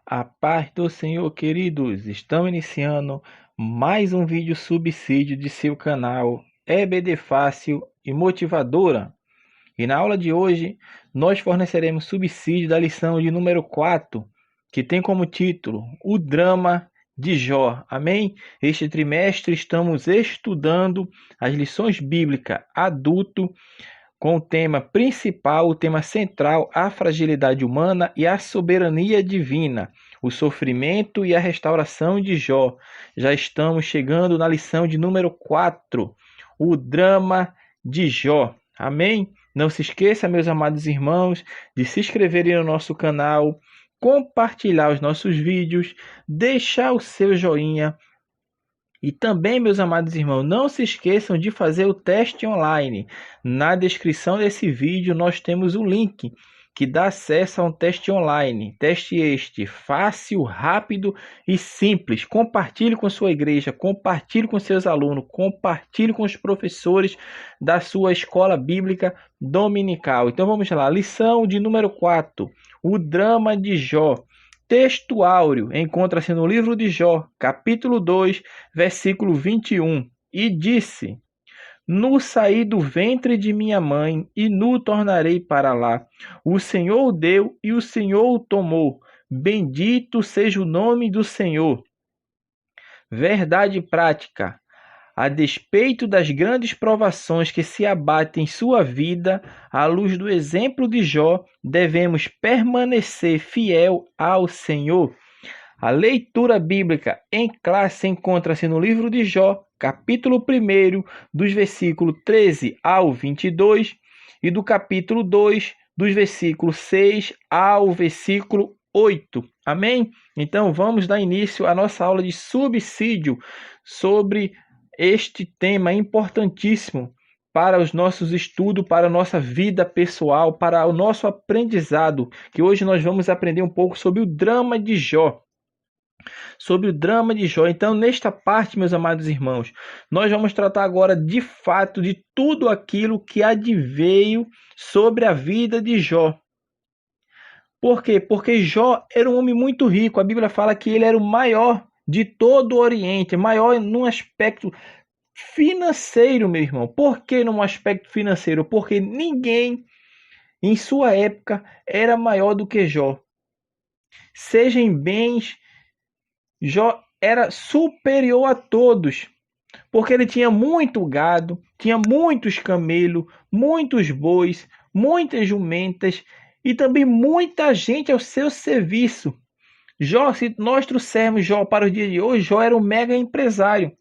A paz do Senhor, queridos. Estamos iniciando mais um vídeo subsídio de seu canal EBD Fácil e Motivadora. E na aula de hoje, nós forneceremos subsídio da lição de número 4, que tem como título O Drama de Jó. Amém? Este trimestre estamos estudando as lições bíblicas adulto com o tema principal, o tema central, a fragilidade humana e a soberania divina, o sofrimento e a restauração de Jó. Já estamos chegando na lição de número 4, o drama de Jó. Amém? Não se esqueça, meus amados irmãos, de se inscreverem no nosso canal, compartilhar os nossos vídeos, deixar o seu joinha. E também, meus amados irmãos, não se esqueçam de fazer o teste online. Na descrição desse vídeo nós temos o link que dá acesso a um teste online. Teste este fácil, rápido e simples. Compartilhe com sua igreja, compartilhe com seus alunos, compartilhe com os professores da sua escola bíblica dominical. Então vamos lá, lição de número 4, o drama de Jó. Texto áureo encontra-se no livro de Jó, capítulo 2, versículo 21. E disse: Nu saí do ventre de minha mãe, e nu tornarei para lá. O Senhor o deu e o Senhor o tomou. Bendito seja o nome do Senhor. Verdade prática. A despeito das grandes provações que se abatem em sua vida, à luz do exemplo de Jó, devemos permanecer fiel ao Senhor. A leitura bíblica em classe encontra-se no livro de Jó, capítulo 1, dos versículos 13 ao 22, e do capítulo 2, dos versículos 6 ao versículo 8. Amém? Então vamos dar início à nossa aula de subsídio sobre este tema importantíssimo para os nossos estudos, para a nossa vida pessoal, para o nosso aprendizado, que hoje nós vamos aprender um pouco sobre o drama de Jó. Sobre o drama de Jó. Então, nesta parte, meus amados irmãos, nós vamos tratar agora de fato de tudo aquilo que adveio sobre a vida de Jó. Por quê? Porque Jó era um homem muito rico. A Bíblia fala que ele era o maior de todo o Oriente, maior num aspecto financeiro, meu irmão. Por que num aspecto financeiro? Porque ninguém em sua época era maior do que Jó. Seja em bens, Jó era superior a todos, porque ele tinha muito gado, tinha muitos camelos, muitos bois, muitas jumentas e também muita gente ao seu serviço. Jó, se nós trouxermos Jó para os dias de hoje, Jó era um mega empresário,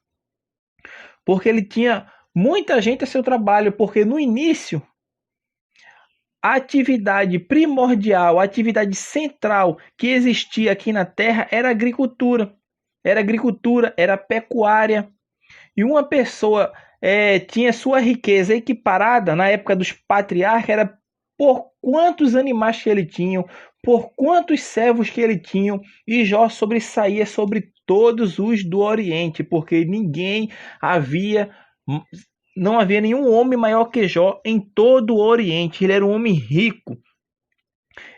porque ele tinha muita gente a seu trabalho, porque no início, a atividade primordial, a atividade central que existia aqui na terra era a agricultura. Era agricultura, era pecuária. E uma pessoa tinha sua riqueza equiparada na época dos patriarcas, era por quantos animais que ele tinha, por quantos servos que ele tinha, e Jó sobressaía sobre todos os do Oriente, porque não havia nenhum homem maior que Jó em todo o Oriente. Ele era um homem rico,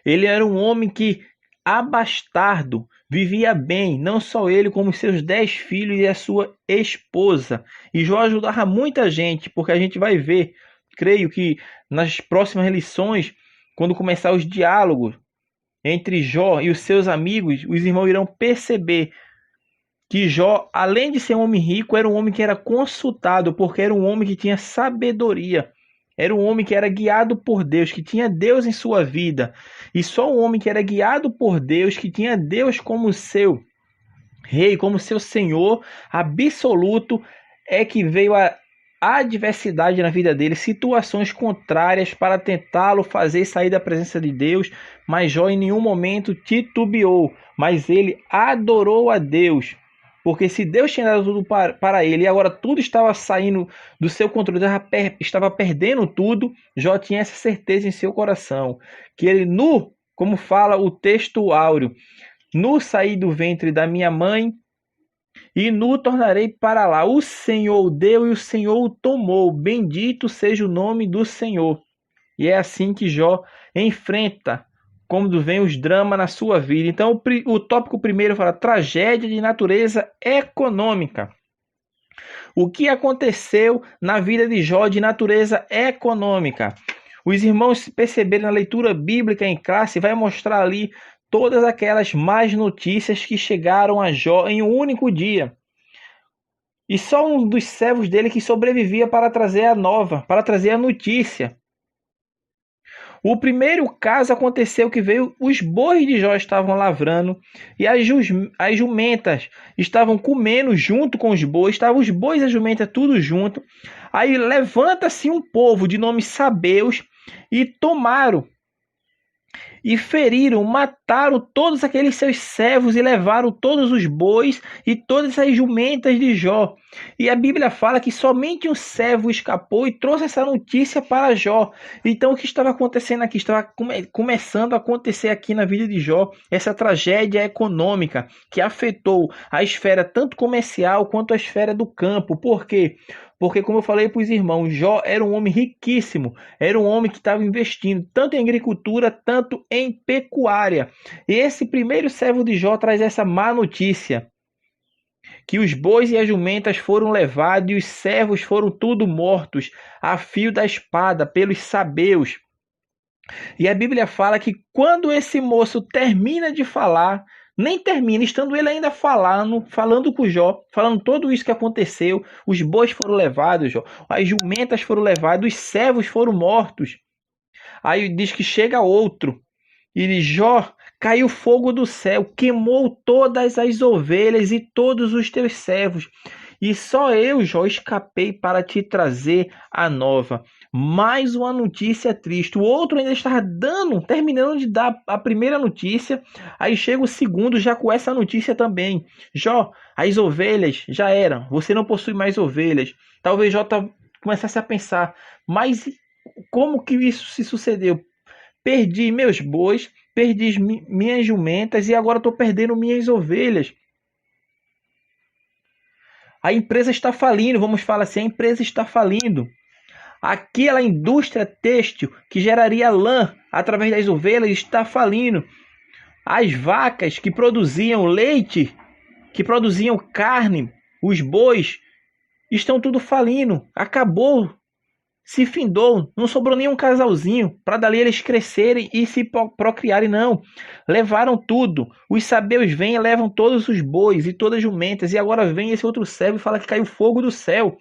ele era um homem que abastardo, vivia bem, não só ele, como seus 10 filhos e a sua esposa. E Jó ajudava muita gente, porque a gente vai ver, creio que nas próximas lições, quando começar os diálogos entre Jó e os seus amigos, os irmãos irão perceber que Jó, além de ser um homem rico, era um homem que era consultado, porque era um homem que tinha sabedoria. Era um homem que era guiado por Deus, que tinha Deus em sua vida. E só um homem que era guiado por Deus, que tinha Deus como seu rei, como seu Senhor absoluto, é que veio a adversidade na vida dele, situações contrárias para tentá-lo fazer sair da presença de Deus. Mas Jó em nenhum momento titubeou, mas ele adorou a Deus. Porque se Deus tinha dado tudo para ele e agora tudo estava saindo do seu controle, estava perdendo tudo, Jó tinha essa certeza em seu coração, que ele como fala o texto áureo, nu saí do ventre da minha mãe e nu tornarei para lá. O Senhor o deu e o Senhor o tomou. Bendito seja o nome do Senhor. E é assim que Jó enfrenta quando vem os dramas na sua vida. Então, o tópico primeiro fala tragédia de natureza econômica. O que aconteceu na vida de Jó de natureza econômica? Os irmãos perceberam na leitura bíblica em classe, vai mostrar ali todas aquelas más notícias que chegaram a Jó em um único dia. E só um dos servos dele que sobrevivia para trazer a nova, para trazer a notícia. O primeiro caso aconteceu que veio, os bois de Jó estavam lavrando e as jumentas estavam comendo junto com os bois, estavam os bois e a jumenta tudo junto. Aí levanta-se um povo de nome Sabeus e tomaram e feriram, mataram todos aqueles seus servos e levaram todos os bois e todas as jumentas de Jó. E a Bíblia fala que somente um servo escapou e trouxe essa notícia para Jó. Então o que estava acontecendo aqui? Estava começando a acontecer aqui na vida de Jó, essa tragédia econômica que afetou a esfera tanto comercial quanto a esfera do campo. Por quê? Porque, como eu falei para os irmãos, Jó era um homem riquíssimo, era um homem que estava investindo tanto em agricultura, tanto em pecuária. E esse primeiro servo de Jó traz essa má notícia, que os bois e as jumentas foram levados e os servos foram tudo mortos a fio da espada pelos sabeus. E a Bíblia fala que quando esse moço termina de falar, nem termina, estando ele ainda falando com Jó, falando tudo isso que aconteceu, os bois foram levados, Jó, as jumentas foram levadas, os servos foram mortos. Aí diz que chega outro, e diz, Jó, caiu fogo do céu, queimou todas as ovelhas e todos os teus servos. E só eu, Jó, escapei para te trazer a nova. Mais uma notícia triste. O outro ainda estava terminando de dar a primeira notícia. Aí chega o segundo já com essa notícia também. Jó, as ovelhas já eram. Você não possui mais ovelhas. Talvez Jó começasse a pensar, mas como que isso se sucedeu? Perdi meus bois, perdi minhas jumentas e agora estou perdendo minhas ovelhas. A empresa está falindo, vamos falar assim, a empresa está falindo. Aquela indústria têxtil que geraria lã através das ovelhas está falindo. As vacas que produziam leite, que produziam carne, os bois, estão tudo falindo. Acabou, se findou, não sobrou nenhum casalzinho para dali eles crescerem e se procriarem, não. Levaram tudo. Os sabeus vêm e levam todos os bois e todas as jumentas. E agora vem esse outro servo e fala que caiu fogo do céu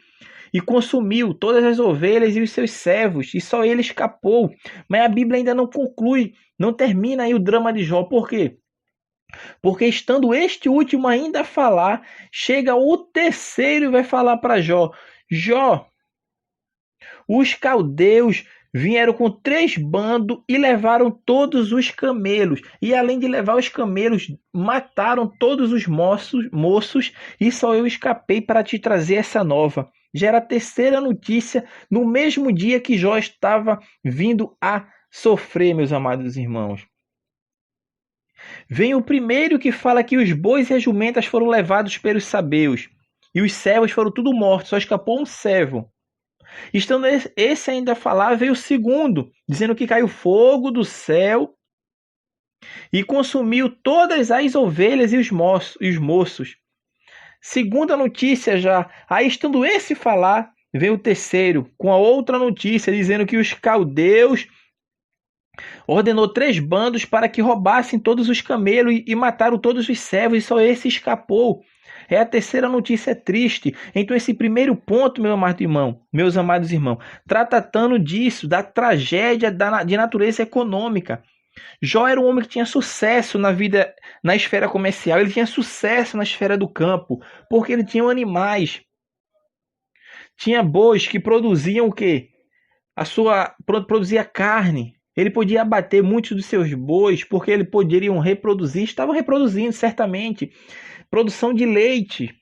e consumiu todas as ovelhas e os seus servos, e só ele escapou. Mas a Bíblia ainda não conclui, não termina aí o drama de Jó. Por quê? Porque estando este último ainda a falar, chega o terceiro e vai falar para Jó, Jó, os caldeus vieram com 3 bandos e levaram todos os camelos. E além de levar os camelos, mataram todos os moços e só eu escapei para te trazer essa nova. Já era a terceira notícia no mesmo dia que Jó estava vindo a sofrer, meus amados irmãos. Vem o primeiro que fala que os bois e as jumentas foram levados pelos sabeus. E os servos foram tudo mortos, só escapou um servo. Estando esse ainda a falar, veio o segundo, dizendo que caiu fogo do céu e consumiu todas as ovelhas e os moços. Segunda notícia já, aí estando esse falar, veio o terceiro, com a outra notícia, dizendo que os caldeus ordenou 3 bandos para que roubassem todos os camelos e mataram todos os servos, e só esse escapou. É a terceira notícia triste. Então esse primeiro ponto, meus amados irmãos, tratando disso, da tragédia de natureza econômica. Jó era um homem que tinha sucesso na vida, na esfera comercial, ele tinha sucesso na esfera do campo, porque ele tinha animais. Tinha bois que produziam o quê? Produzia carne. Ele podia abater muitos dos seus bois, porque eles poderiam reproduzir, estavam reproduzindo certamente. Produção de leite.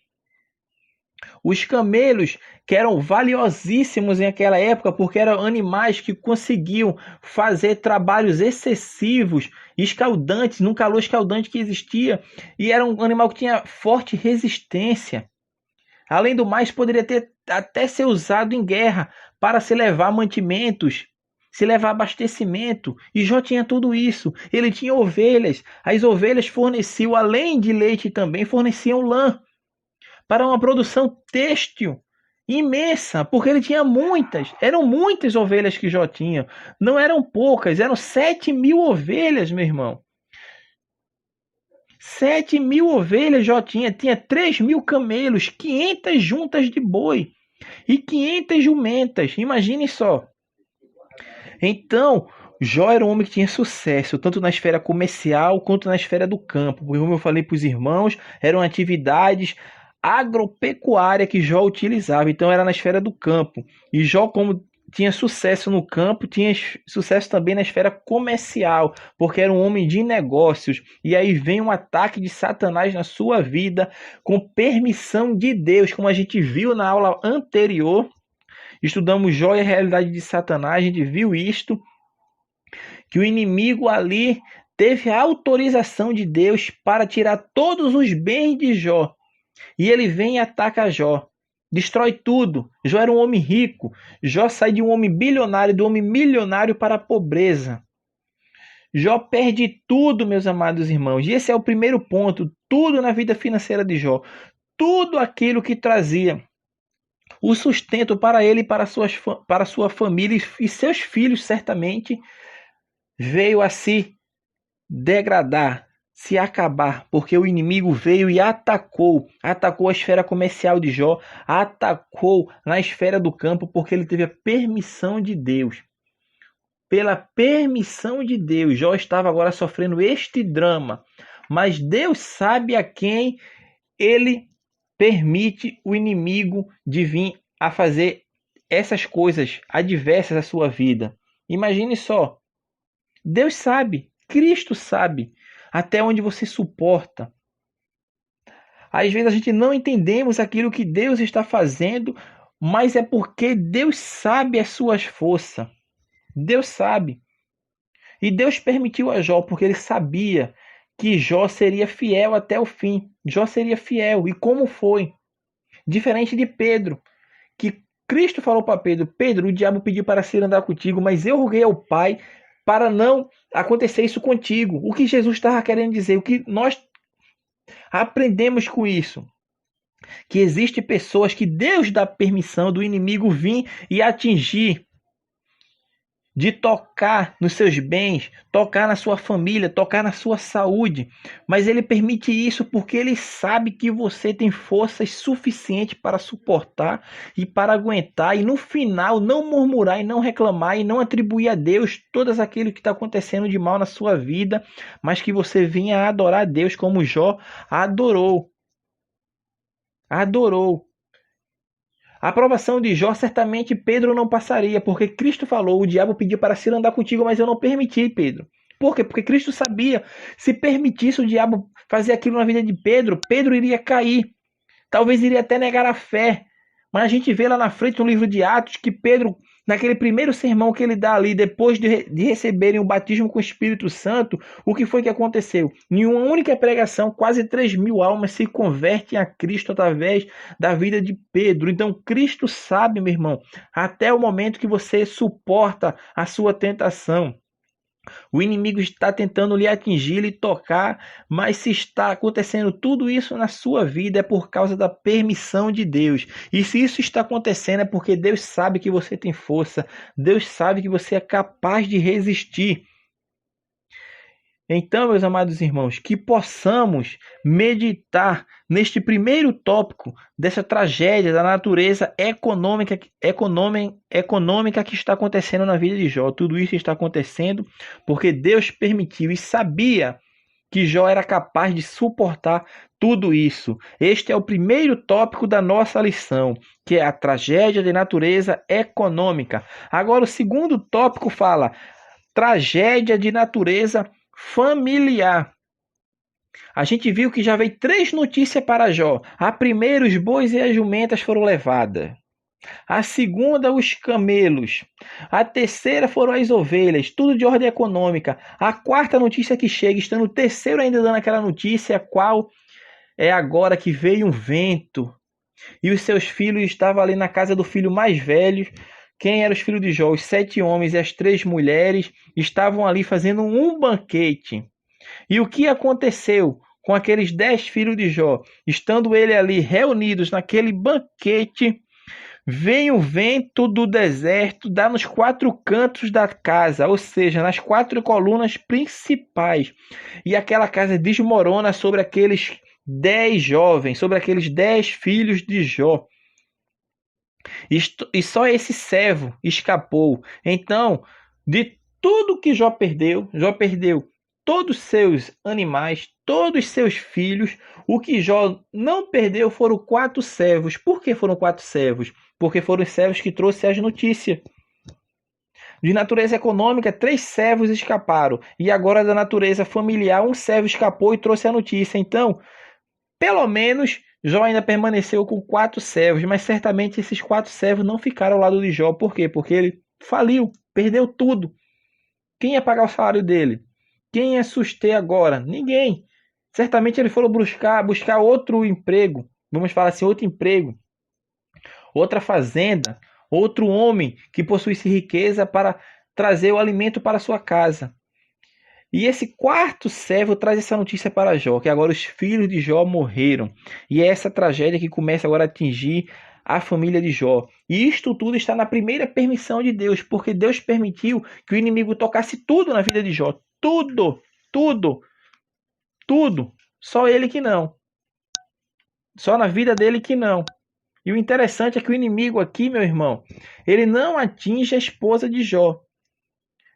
Os camelos, que eram valiosíssimos naquela época, porque eram animais que conseguiam fazer trabalhos excessivos, escaldantes, num calor escaldante que existia, e era um animal que tinha forte resistência. Além do mais, poderia até ser usado em guerra para se levar mantimentos se levar abastecimento. E Jó tinha tudo isso. Ele tinha ovelhas. As ovelhas forneciam, além de leite também, forneciam lã para uma produção têxtil imensa, porque ele tinha muitas. Eram muitas ovelhas que Jó tinha. Não eram poucas, eram 7.000 ovelhas, meu irmão. 7.000 ovelhas Jó tinha. Tinha 3.000 camelos, 500 juntas de boi e 500 jumentas. Imagine só. Então, Jó era um homem que tinha sucesso, tanto na esfera comercial quanto na esfera do campo. Porque, como eu falei para os irmãos, eram atividades agropecuárias que Jó utilizava. Então, era na esfera do campo. E Jó, como tinha sucesso no campo, tinha sucesso também na esfera comercial, porque era um homem de negócios. E aí vem um ataque de Satanás na sua vida, com permissão de Deus, como a gente viu na aula anterior. Estudamos Jó e a realidade de Satanás, a gente viu isto, que o inimigo ali teve a autorização de Deus para tirar todos os bens de Jó. E ele vem e ataca Jó. Destrói tudo. Jó era um homem rico. Jó sai de um homem bilionário, do homem milionário para a pobreza. Jó perde tudo, meus amados irmãos. E esse é o primeiro ponto. Tudo na vida financeira de Jó. Tudo aquilo que trazia o sustento para ele e para sua família e seus filhos, certamente, veio a se degradar, se acabar, porque o inimigo veio e atacou a esfera comercial de Jó, atacou na esfera do campo, porque ele teve a permissão de Deus. Pela permissão de Deus, Jó estava agora sofrendo este drama, mas Deus sabe a quem ele permite o inimigo de vir a fazer essas coisas adversas à sua vida. Imagine só, Deus sabe, Cristo sabe até onde você suporta. Às vezes a gente não entendemos aquilo que Deus está fazendo, mas é porque Deus sabe as suas forças. Deus sabe. E Deus permitiu a Jó porque ele sabia que Jó seria fiel até o fim. Jó seria fiel. E como foi? Diferente de Pedro, que Cristo falou para Pedro: Pedro, o diabo pediu para se andar contigo, mas eu roguei ao Pai para não acontecer isso contigo. O que Jesus estava querendo dizer, o que nós aprendemos com isso, que existem pessoas que Deus dá permissão do inimigo vir e atingir, de tocar nos seus bens, tocar na sua família, tocar na sua saúde. Mas ele permite isso porque ele sabe que você tem forças suficientes para suportar e para aguentar. E no final não murmurar e não reclamar e não atribuir a Deus todas aquilo que está acontecendo de mal na sua vida, mas que você venha adorar a Deus como Jó adorou. Adorou. A aprovação de Jó, certamente Pedro não passaria, porque Cristo falou: o diabo pediu para se andar contigo, mas eu não permiti, Pedro. Por quê? Porque Cristo sabia, se permitisse o diabo fazer aquilo na vida de Pedro, Pedro iria cair. Talvez iria até negar a fé. Mas a gente vê lá na frente no livro de Atos que Pedro, naquele primeiro sermão que ele dá ali, depois de receberem o batismo com o Espírito Santo, o que foi que aconteceu? Em uma única pregação, quase 3.000 almas se convertem a Cristo através da vida de Pedro. Então Cristo sabe, meu irmão, até o momento que você suporta a sua tentação. O inimigo está tentando lhe atingir, lhe tocar, mas se está acontecendo tudo isso na sua vida é por causa da permissão de Deus. E se isso está acontecendo é porque Deus sabe que você tem força, Deus sabe que você é capaz de resistir. Então, meus amados irmãos, que possamos meditar neste primeiro tópico dessa tragédia da natureza econômica que está acontecendo na vida de Jó. Tudo isso está acontecendo porque Deus permitiu e sabia que Jó era capaz de suportar tudo isso. Este é o primeiro tópico da nossa lição, que é a tragédia de natureza econômica. Agora, o segundo tópico fala tragédia de natureza familiar. A gente viu que já veio 3 notícias para Jó. A primeira, os bois e as jumentas foram levadas. A segunda, os camelos. A terceira foram as ovelhas, tudo de ordem econômica. A quarta notícia que chega, estando o terceiro ainda dando aquela notícia, qual é agora que veio um vento e os seus filhos estavam ali na casa do filho mais velho, Quem eram os filhos de Jó? Os 7 homens e as 3 mulheres estavam ali fazendo um banquete. E o que aconteceu com aqueles 10 filhos de Jó? Estando ele ali reunidos naquele banquete, vem o vento do deserto, dá nos 4 cantos da casa, ou seja, nas 4 colunas principais. E aquela casa desmorona sobre aqueles 10 jovens, sobre aqueles 10 filhos de Jó. E só esse servo escapou. Então, de tudo que Jó perdeu todos os seus animais, todos os seus filhos. O que Jó não perdeu foram 4 servos. Por que foram 4 servos? Porque foram os servos que trouxeram as notícias. De natureza econômica, 3 servos escaparam. E agora da natureza familiar, um servo escapou e trouxe a notícia. Então, pelo menos, Jó ainda permaneceu com 4 servos, mas certamente esses 4 servos não ficaram ao lado de Jó. Por quê? Porque ele faliu, perdeu tudo. Quem ia pagar o salário dele? Quem ia suster agora? Ninguém. Certamente ele foi buscar outro emprego. Vamos falar assim, outro emprego. Outra fazenda. Outro homem que possuísse riqueza para trazer o alimento para sua casa. E esse 4º servo traz essa notícia para Jó, que agora os filhos de Jó morreram. E é essa tragédia que começa agora a atingir a família de Jó. E isto tudo está na primeira permissão de Deus, porque Deus permitiu que o inimigo tocasse tudo na vida de Jó. Tudo, tudo, tudo. Só ele que não. Só na vida dele que não. E o interessante é que o inimigo aqui, meu irmão, ele não atinge a esposa de Jó.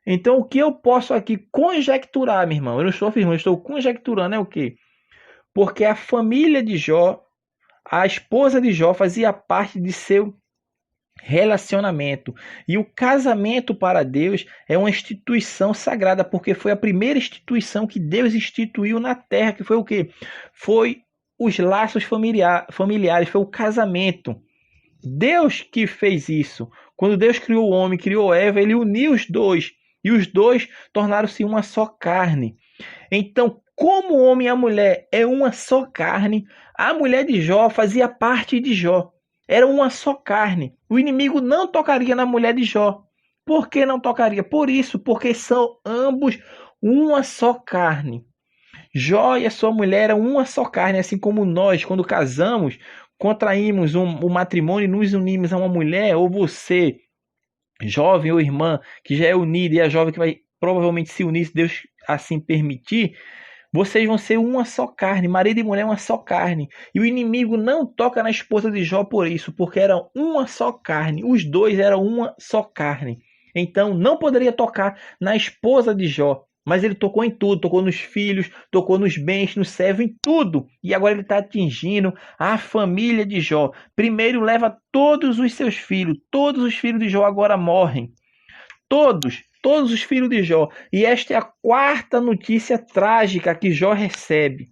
Então, o que eu posso aqui conjecturar, meu irmão? Eu não estou afirmando, eu estou conjecturando é o quê? Porque a família de Jó, a esposa de Jó fazia parte de seu relacionamento. E o casamento para Deus é uma instituição sagrada, porque foi a primeira instituição que Deus instituiu na terra, que foi o quê? Foi os laços familiares, foi o casamento. Deus que fez isso. Quando Deus criou o homem, criou Eva, ele uniu os dois. E os dois tornaram-se uma só carne. Então, como o homem e a mulher é uma só carne, a mulher de Jó fazia parte de Jó. Era uma só carne. O inimigo não tocaria na mulher de Jó. Por que não tocaria? Por isso, porque são ambos uma só carne. Jó e a sua mulher eram uma só carne, assim como nós, quando casamos, contraímos um matrimônio e nos unimos a uma mulher, ou você, jovem ou irmã, que já é unida, e a jovem que vai provavelmente se unir, se Deus assim permitir, vocês vão ser uma só carne, marido e mulher uma só carne. E o inimigo não toca na esposa de Jó por isso, porque eram uma só carne, os dois eram uma só carne. Então não poderia tocar na esposa de Jó. Mas ele tocou em tudo, tocou nos filhos, tocou nos bens, no servo, em tudo. E agora ele está atingindo a família de Jó. Primeiro leva todos os seus filhos. Todos os filhos de Jó agora morrem. Todos os filhos de Jó. E esta é a 4ª notícia trágica que Jó recebe.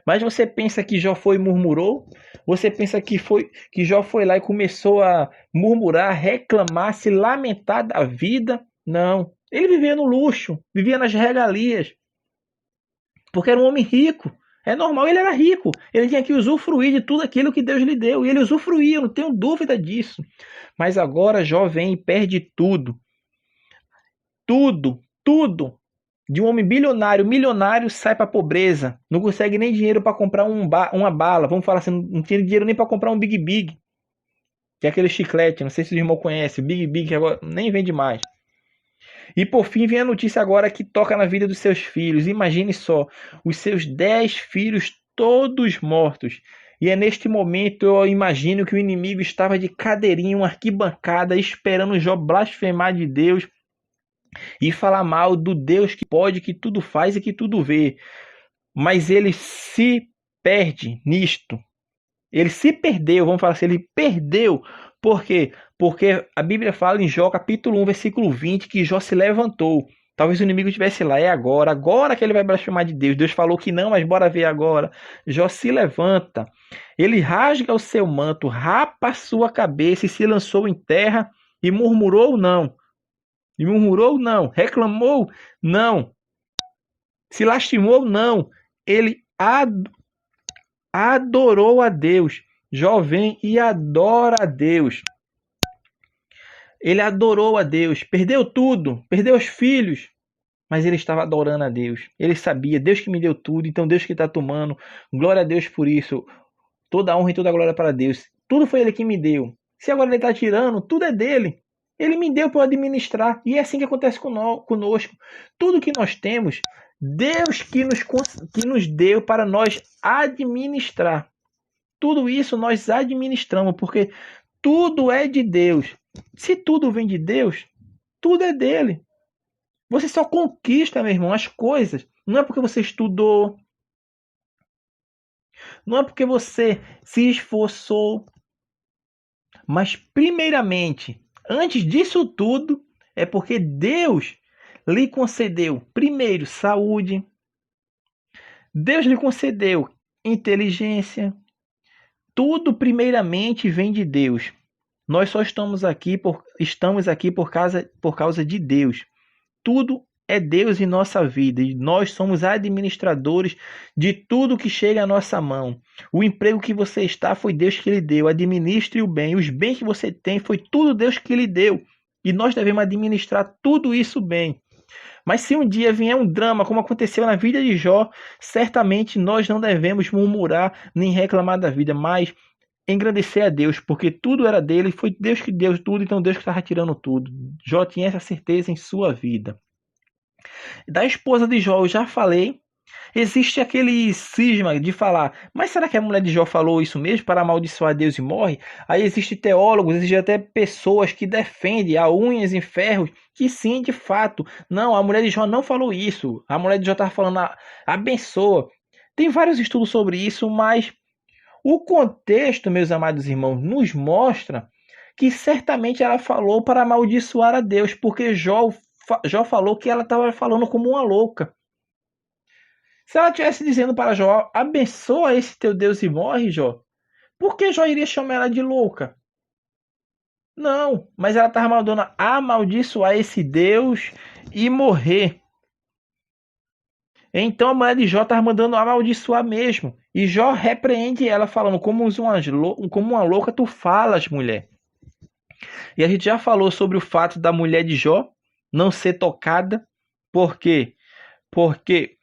Mas você pensa que Jó foi e murmurou? Você pensa que Jó foi lá e começou a murmurar, reclamar, se lamentar da vida? Não. Ele vivia no luxo, vivia nas regalias, porque era um homem rico. É normal, ele era rico. Ele tinha que usufruir de tudo aquilo que Deus lhe deu. E ele usufruía, eu não tenho dúvida disso. Mas agora Jó vem e perde tudo. Tudo. De um homem bilionário, milionário, sai para a pobreza. Não consegue nem dinheiro para comprar uma bala. Vamos falar assim, não tinha dinheiro nem para comprar um Big Big. Que é aquele chiclete, não sei se o irmão conhece. Big Big, que agora nem vende mais. E por fim vem a notícia agora que toca na vida dos seus filhos. Imagine só, os seus 10 filhos todos mortos. E é neste momento eu imagino que o inimigo estava de cadeirinha, uma arquibancada, esperando Jó blasfemar de Deus e falar mal do Deus que pode, que tudo faz e que tudo vê. Mas ele se perde nisto. Ele se perdeu, vamos falar assim, ele perdeu. Por quê? Porque a Bíblia fala em Jó, capítulo 1, versículo 20, que Jó se levantou. Talvez o inimigo estivesse lá, é agora que ele vai blasfemar de Deus. Deus falou que não, mas bora ver agora. Jó se levanta, ele rasga o seu manto, rapa a sua cabeça e se lançou em terra e murmurou não. E murmurou não, reclamou não, se lastimou não. Ele adorou a Deus. Jó vem e adora a Deus. Ele adorou a Deus, perdeu tudo, perdeu os filhos, mas ele estava adorando a Deus. Ele sabia, Deus que me deu tudo, então Deus que está tomando. Glória a Deus por isso. Toda a honra e toda a glória para Deus. Tudo foi ele que me deu. Se agora ele está tirando, tudo é dele. Ele me deu para eu administrar. E é assim que acontece conosco. Tudo que nós temos, Deus que nos deu para nós administrar. Tudo isso nós administramos, porque tudo é de Deus. Se tudo vem de Deus, tudo é dele. Você só conquista, meu irmão, as coisas. Não é porque você estudou, não é porque você se esforçou, mas primeiramente, antes disso tudo, é porque Deus lhe concedeu, primeiro, saúde. Deus lhe concedeu inteligência. Tudo primeiramente vem de Deus. Nós só estamos aqui por causa de Deus. Tudo é Deus em nossa vida e nós somos administradores de tudo que chega à nossa mão. O emprego que você está foi Deus que lhe deu. Administre o bem. Os bens que você tem foi tudo Deus que lhe deu. E nós devemos administrar tudo isso bem. Mas se um dia vier um drama, como aconteceu na vida de Jó, certamente nós não devemos murmurar nem reclamar da vida, mas engrandecer a Deus, porque tudo era dele, foi Deus que deu tudo, então Deus que estava tirando tudo. Jó tinha essa certeza em sua vida. Da esposa de Jó, eu já falei. Existe aquele cisma de falar, mas será que a mulher de Jó falou isso mesmo para amaldiçoar Deus e morre? Aí existem teólogos, existem até pessoas que defendem a unhas em ferros, que sim, de fato. Não, a mulher de Jó não falou isso. A mulher de Jó estava falando, abençoa. Tem vários estudos sobre isso, mas o contexto, meus amados irmãos, nos mostra que certamente ela falou para amaldiçoar a Deus, porque Jó falou que ela estava falando como uma louca. Se ela estivesse dizendo para Jó, abençoa esse teu Deus e morre, Jó, por que Jó iria chamar ela de louca? Não, mas ela estava mandando amaldiçoar esse Deus e morrer. Então a mulher de Jó estava mandando amaldiçoar mesmo. E Jó repreende ela, falando, como uma louca tu falas, mulher. E a gente já falou sobre o fato da mulher de Jó não ser tocada. Por quê? Porque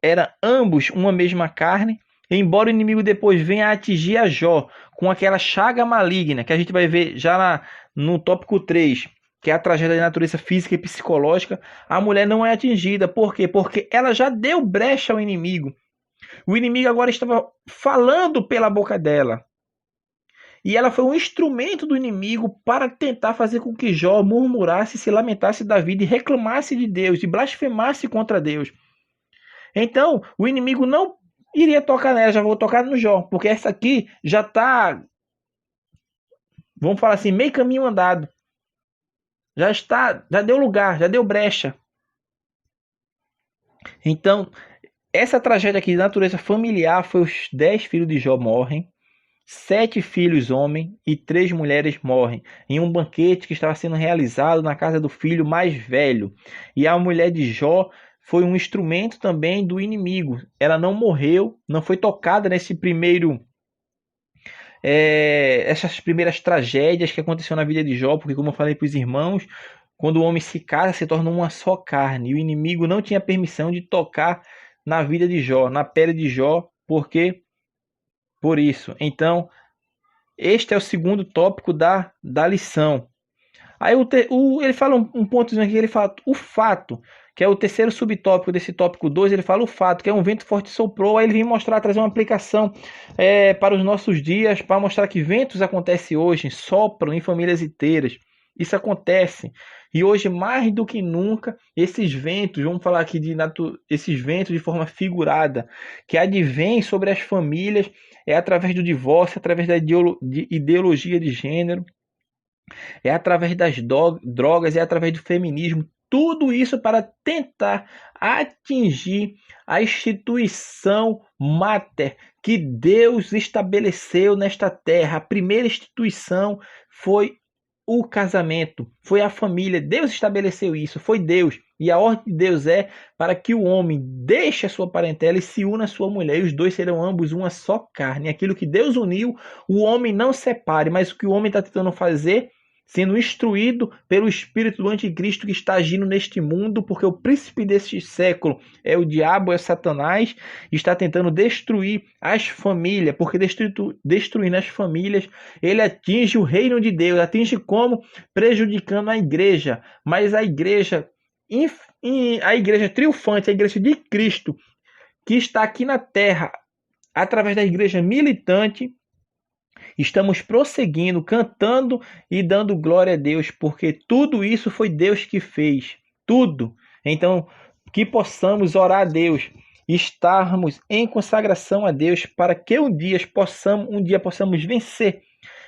era ambos uma mesma carne, embora o inimigo depois venha a atingir a Jó com aquela chaga maligna, que a gente vai ver já no tópico 3, que é a tragédia de natureza física e psicológica, a mulher não é atingida. Por quê? Porque ela já deu brecha ao inimigo. O inimigo agora estava falando pela boca dela. E ela foi um instrumento do inimigo para tentar fazer com que Jó murmurasse, se lamentasse da vida e reclamasse de Deus e blasfemasse contra Deus. Então, o inimigo não iria tocar nela, já vou tocar no Jó, porque essa aqui já está, vamos falar assim, meio caminho andado. Já deu lugar, já deu brecha. Então, essa tragédia aqui de natureza familiar foi os 10 filhos de Jó morrem, 7 filhos homens e 3 mulheres morrem em um banquete que estava sendo realizado na casa do filho mais velho. E a mulher de Jó foi um instrumento também do inimigo. Ela não morreu, não foi tocada essas primeiras tragédias que aconteceram na vida de Jó, porque como eu falei para os irmãos, quando o homem se casa, se torna uma só carne. E o inimigo não tinha permissão de tocar na vida de Jó, na pele de Jó, porque por isso. Então, este é o segundo tópico da lição. Aí ele fala um pontozinho aqui, ele fala o fato, que é o terceiro subtópico desse tópico 2, ele fala o fato, que é um vento forte soprou, aí ele vem trazer uma aplicação para os nossos dias, para mostrar que ventos acontecem hoje, sopram em famílias inteiras. Isso acontece. E hoje, mais do que nunca, esses ventos, vamos falar aqui esses ventos de forma figurada, que advêm sobre as famílias, é através do divórcio, através da ideologia de gênero, é através das drogas, é através do feminismo, tudo isso para tentar atingir a instituição máter que Deus estabeleceu nesta terra. A primeira instituição foi o casamento, foi a família. Deus estabeleceu isso, foi Deus. E a ordem de Deus é para que o homem deixe a sua parentela e se una à sua mulher. E os dois serão ambos uma só carne. Aquilo que Deus uniu, o homem não separe. Mas o que o homem está tentando fazer sendo instruído pelo espírito do anticristo que está agindo neste mundo, porque o príncipe deste século é o diabo, é Satanás, e está tentando destruir as famílias, porque destruindo as famílias, ele atinge o reino de Deus. Atinge como? Prejudicando a igreja. Mas a igreja triunfante, a igreja de Cristo, que está aqui na terra, através da igreja militante, estamos prosseguindo, cantando e dando glória a Deus, porque tudo isso foi Deus que fez. Tudo. Então, que possamos orar a Deus, estarmos em consagração a Deus, para que um dia possamos vencer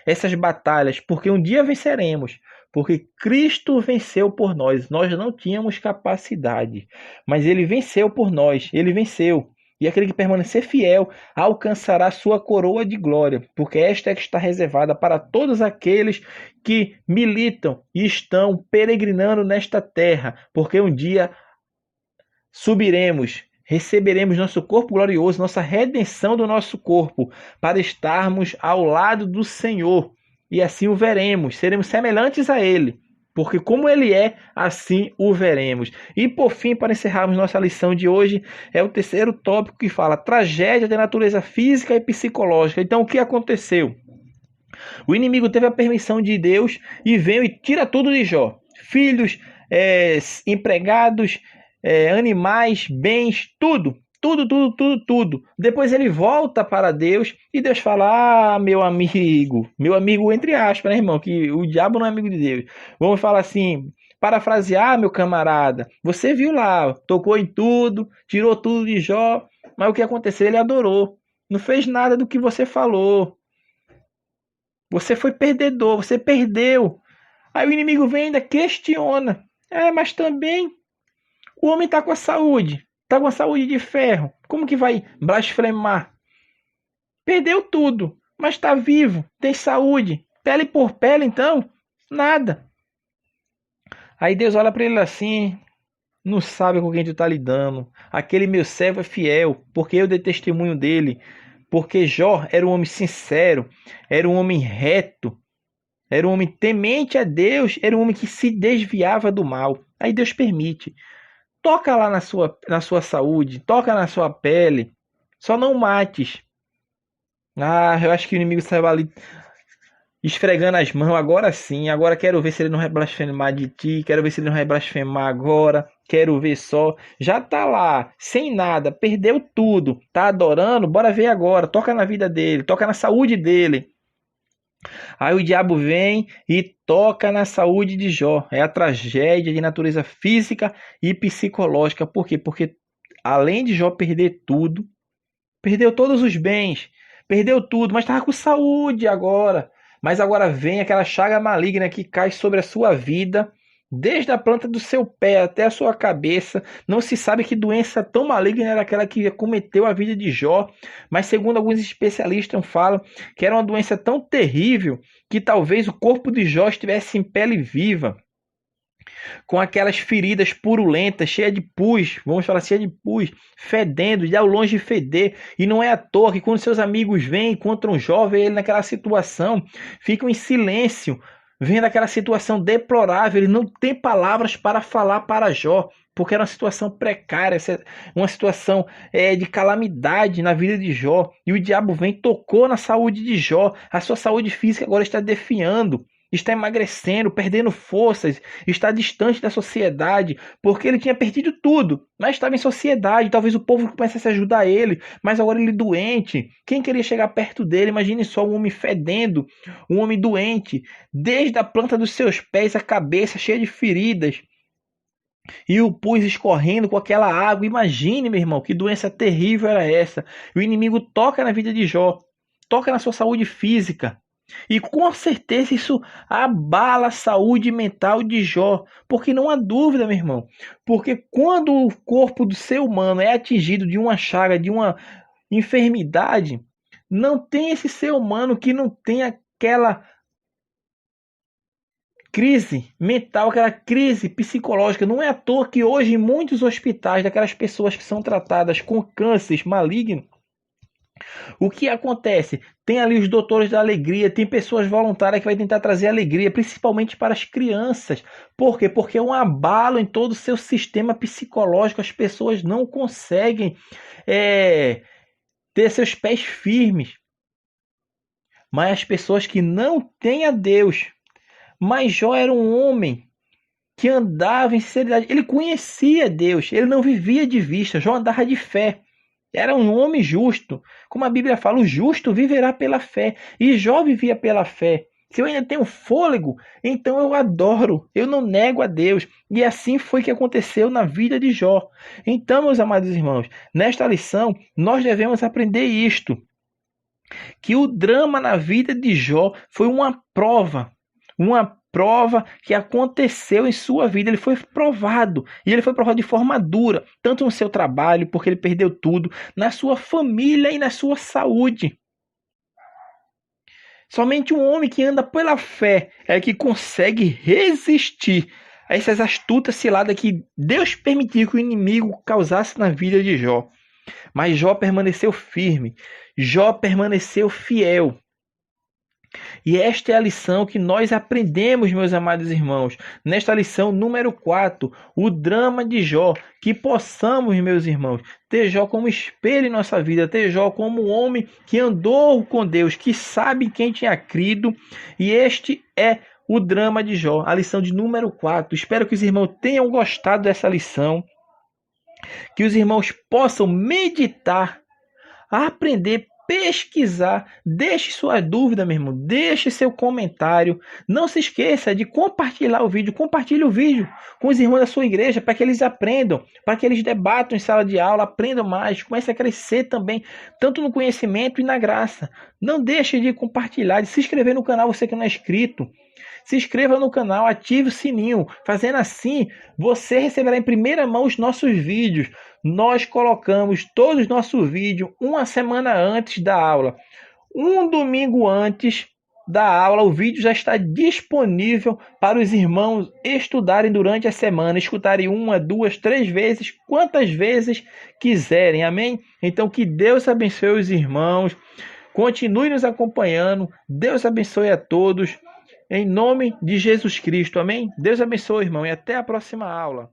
essas batalhas, porque um dia venceremos, porque Cristo venceu por nós. Nós não tínhamos capacidade, mas Ele venceu por nós, Ele venceu. E aquele que permanecer fiel alcançará sua coroa de glória, porque esta é que está reservada para todos aqueles que militam e estão peregrinando nesta terra, porque um dia subiremos, receberemos nosso corpo glorioso, nossa redenção do nosso corpo, para estarmos ao lado do Senhor, e assim o veremos, seremos semelhantes a Ele, porque como Ele é, assim o veremos. E por fim, para encerrarmos nossa lição de hoje, é o terceiro tópico que fala tragédia de natureza física e psicológica. Então, o que aconteceu? O inimigo teve a permissão de Deus e veio e tira tudo de Jó. Filhos, empregados, animais, bens, tudo. Tudo. Depois ele volta para Deus e Deus fala: ah, meu amigo entre aspas, né, irmão? Que o diabo não é amigo de Deus. Vamos falar assim, parafrasear, meu camarada. Você viu lá, tocou em tudo, tirou tudo de Jó, mas o que aconteceu? Ele adorou. Não fez nada do que você falou. Você foi perdedor, você perdeu. Aí o inimigo vem e ainda questiona. Mas também o homem está com a saúde. Está com a saúde de ferro. Como que vai blasfemar? Perdeu tudo, mas está vivo, tem saúde. Pele por pele, então, nada. Aí Deus olha para ele assim, não sabe com quem tu está lidando. Aquele meu servo é fiel, porque eu dei testemunho dele. Porque Jó era um homem sincero, era um homem reto, era um homem temente a Deus, era um homem que se desviava do mal. Aí Deus permite. Toca lá na sua saúde, toca na sua pele, só não mates. Eu acho que o inimigo saiu ali esfregando as mãos, agora sim, agora quero ver se ele não vai blasfemar de ti, quero ver se ele não vai blasfemar agora, quero ver só. Já tá lá, sem nada, perdeu tudo, tá adorando, bora ver agora, toca na vida dele, toca na saúde dele. Aí o diabo vem e toca na saúde de Jó. É a tragédia de natureza física e psicológica. Por quê? Porque além de Jó perder tudo, perdeu todos os bens, perdeu tudo, mas estava com saúde agora. Mas agora vem aquela chaga maligna que cai sobre a sua vida, desde a planta do seu pé até a sua cabeça. Não se sabe que doença tão maligna era aquela que acometeu a vida de Jó, mas segundo alguns especialistas falam que era uma doença tão terrível que talvez o corpo de Jó estivesse em pele viva, com aquelas feridas purulentas, cheia de pus, vamos falar cheia de pus, fedendo, de ao longe feder. E não é à toa que quando seus amigos vêm, encontram Jó, vê ele naquela situação, ficam em silêncio, vendo aquela situação deplorável. Ele não tem palavras para falar para Jó, porque era uma situação precária, uma situação de calamidade na vida de Jó. E o diabo vem, tocou na saúde de Jó. A sua saúde física agora está definhando, está emagrecendo, perdendo forças, está distante da sociedade, porque ele tinha perdido tudo, mas estava em sociedade. Talvez o povo começasse a ajudar ele, mas agora ele doente. Quem queria chegar perto dele? Imagine só, um homem fedendo, um homem doente, desde a planta dos seus pés à cabeça, cheia de feridas, e o pus escorrendo com aquela água. Imagine, meu irmão, que doença terrível era essa. O inimigo toca na vida de Jó, toca na sua saúde física, e com certeza isso abala a saúde mental de Jó, porque não há dúvida, meu irmão, porque quando o corpo do ser humano é atingido de uma chaga, de uma enfermidade, não tem esse ser humano que não tem aquela crise mental, aquela crise psicológica. Não é à toa que hoje em muitos hospitais, daquelas pessoas que são tratadas com cânceres malignos, O que acontece? Tem ali os doutores da alegria, tem pessoas voluntárias que vai tentar trazer alegria, principalmente para as crianças. Por quê? Porque é um abalo em todo o seu sistema psicológico. As pessoas não conseguem ter seus pés firmes. Mas as pessoas que não têm a Deus. Mas Jó era um homem que andava em sinceridade. Ele conhecia Deus, ele não vivia de vista. Jó andava de fé. Era um homem justo. Como a Bíblia fala, o justo viverá pela fé. E Jó vivia pela fé. Se eu ainda tenho fôlego, então eu adoro, eu não nego a Deus. E assim foi que aconteceu na vida de Jó. Então, meus amados irmãos, nesta lição, nós devemos aprender isto: que o drama na vida de Jó foi uma prova que aconteceu em sua vida. Ele foi provado, e ele foi provado de forma dura, tanto no seu trabalho, porque ele perdeu tudo, na sua família e na sua saúde. Somente um homem que anda pela fé é que consegue resistir a essas astutas ciladas que Deus permitiu que o inimigo causasse na vida de Jó. Mas Jó permaneceu firme, Jó permaneceu fiel. E esta é a lição que nós aprendemos, meus amados irmãos, nesta lição número 4, o drama de Jó. Que possamos, meus irmãos, ter Jó como espelho em nossa vida, ter Jó como um homem que andou com Deus, que sabe em quem tinha crido. E este é o drama de Jó, a lição de número 4. Espero que os irmãos tenham gostado dessa lição, que os irmãos possam meditar, aprender, pesquisar. Deixe sua dúvida, meu irmão, deixe seu comentário. Não se esqueça de compartilhar o vídeo. Compartilhe o vídeo com os irmãos da sua igreja, para que eles aprendam, para que eles debatam em sala de aula, aprendam mais, comecem a crescer também, tanto no conhecimento e na graça. Não deixe de compartilhar, de se inscrever no canal, você que não é inscrito. Se inscreva no canal, ative o sininho. Fazendo assim, você receberá em primeira mão os nossos vídeos. Nós colocamos todos os nossos vídeos uma semana antes da aula. Um domingo antes da aula, o vídeo já está disponível para os irmãos estudarem durante a semana, escutarem 1, 2, 3 vezes, quantas vezes quiserem. Amém? Então, que Deus abençoe os irmãos. Continue nos acompanhando. Deus abençoe a todos. Em nome de Jesus Cristo. Amém? Deus abençoe, irmão, e até a próxima aula.